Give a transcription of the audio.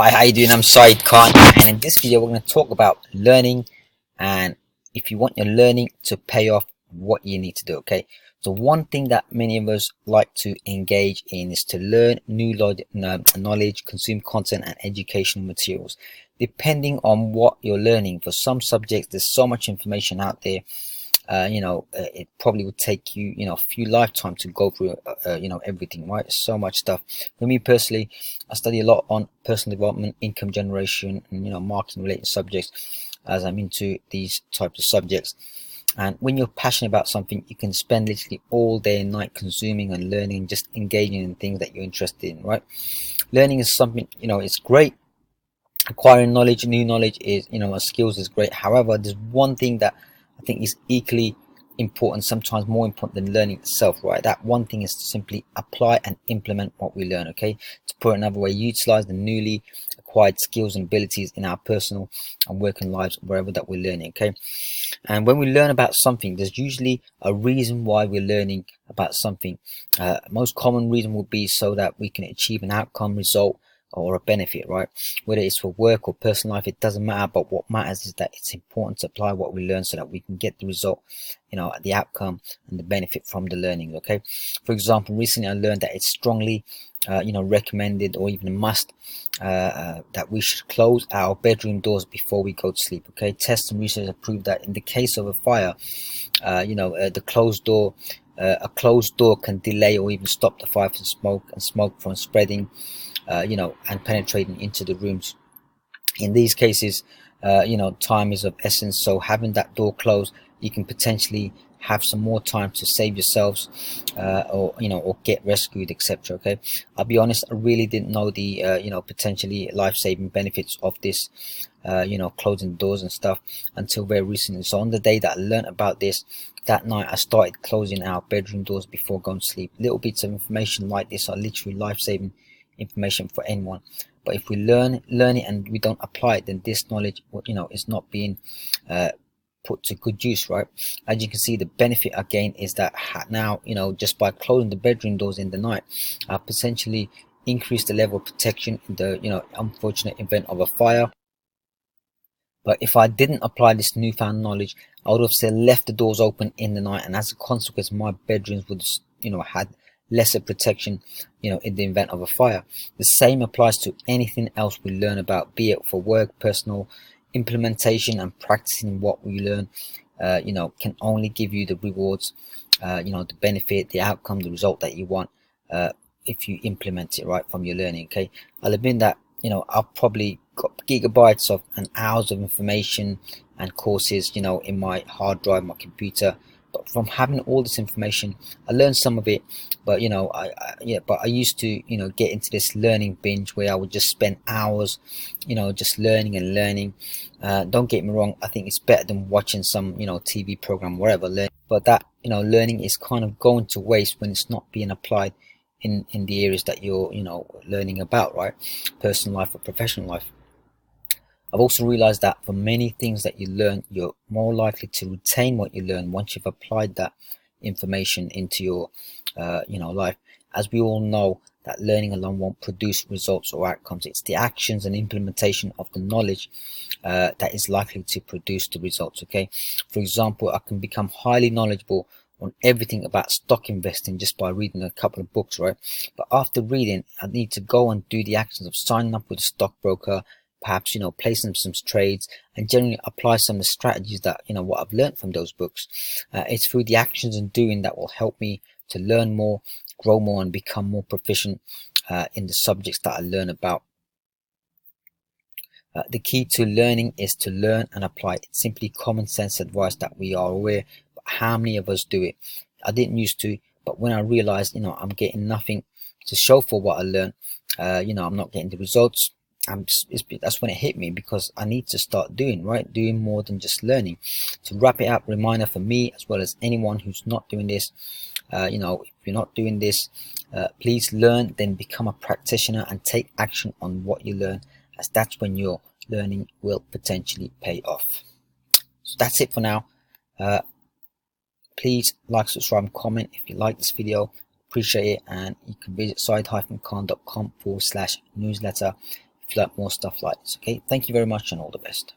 Hi, how you doing? I'm Saeed Khan, and in this video we're going to talk about learning, and if you want your learning to pay off, what you need to do. Okay, so one thing that many of us like to engage in is to learn new knowledge, consume content and educational materials. Depending on what you're learning, for some subjects there's so much information out there. It probably would take you, a few lifetimes to go through, everything, right? So much stuff. For me personally, I study a lot on personal development, income generation, and, marketing related subjects, as I'm into these types of subjects. And when you're passionate about something, you can spend literally all day and night consuming and learning, just engaging in things that you're interested in, right? Learning is something, it's great. Acquiring knowledge, new knowledge is, skills is great. However, there's one thing that I think is equally important, sometimes more important than learning itself, right? That one thing is to simply apply and implement what we learn. Okay, to put it another way, utilize the newly acquired skills and abilities in our personal and working lives, wherever that we're learning. Okay, and when we learn about something, there's usually a reason why we're learning about something. Most common reason would be so that we can achieve an outcome, result, or a benefit, right? Whether it's for work or personal life, it doesn't matter. But what matters is that it's important to apply what we learn so that we can get the result, the outcome and the benefit from the learning. Okay, for example, recently I learned that it's strongly recommended or even a must that we should close our bedroom doors before we go to sleep. Okay, tests and research have proved that in the case of a fire, the closed door a closed door can delay or even stop the fire from smoke from spreading, and penetrating into the rooms. In these cases, time is of essence. So having that door closed, you can potentially have some more time to save yourselves, or get rescued, etc. Okay, I'll be honest, I really didn't know the potentially life-saving benefits of this, closing doors and stuff until very recently. So on the day that I learned about this, that night I started closing our bedroom doors before going to sleep. Little bits of information like this are literally life-saving information for anyone. But if we learn it and we don't apply it, then this knowledge, is not being put to good use, right? As you can see, the benefit again is that now, just by closing the bedroom doors in the night, I potentially increase the level of protection in the unfortunate event of a fire. But if I didn't apply this newfound knowledge, I would have said left the doors open in the night, and as a consequence, my bedrooms would, had lesser protection, in the event of a fire. The same applies to anything else we learn about, be it for work, personal implementation, and practicing what we learn. Can only give you the rewards, the benefit, the outcome, the result that you want, if you implement it right from your learning. Okay, I'll admit that I've probably got gigabytes of and hours of information and courses, in my hard drive, my computer. But from having all this information, I learned some of it. But I used to get into this learning binge where I would just spend hours, just learning and learning. Don't get me wrong, I think it's better than watching some TV program, whatever. But that learning is kind of going to waste when it's not being applied in the areas that you're learning about, right? Personal life or professional life. I've also realized that for many things that you learn, you're more likely to retain what you learn once you've applied that information into your life. As we all know, that learning alone won't produce results or outcomes. It's the actions and implementation of the knowledge that is likely to produce the results. Okay, for example, I can become highly knowledgeable on everything about stock investing just by reading a couple of books, right? But after reading, I need to go and do the actions of signing up with a stockbroker, perhaps placing some trades, and generally apply some of the strategies that what I've learned from those books. It's through the actions and doing that will help me to learn more, grow more, and become more proficient in the subjects that I learn about. The key to learning is to learn and apply. It's simply common sense advice that we are aware, but how many of us do it? I didn't used to, but when I realized I'm getting nothing to show for what I learned, I'm not getting the results, that's when it hit me, because I need to start doing more than just learning. To wrap it up, reminder for me as well as anyone who's not doing this, if you're not doing this, please learn, then become a practitioner and take action on what you learn, as that's when your learning will potentially pay off. So that's it for now. Please like, subscribe and comment if you like this video. Appreciate it, and you can visit saeed-khan.com/newsletter if you like more stuff like this. Okay, thank you very much and all the best.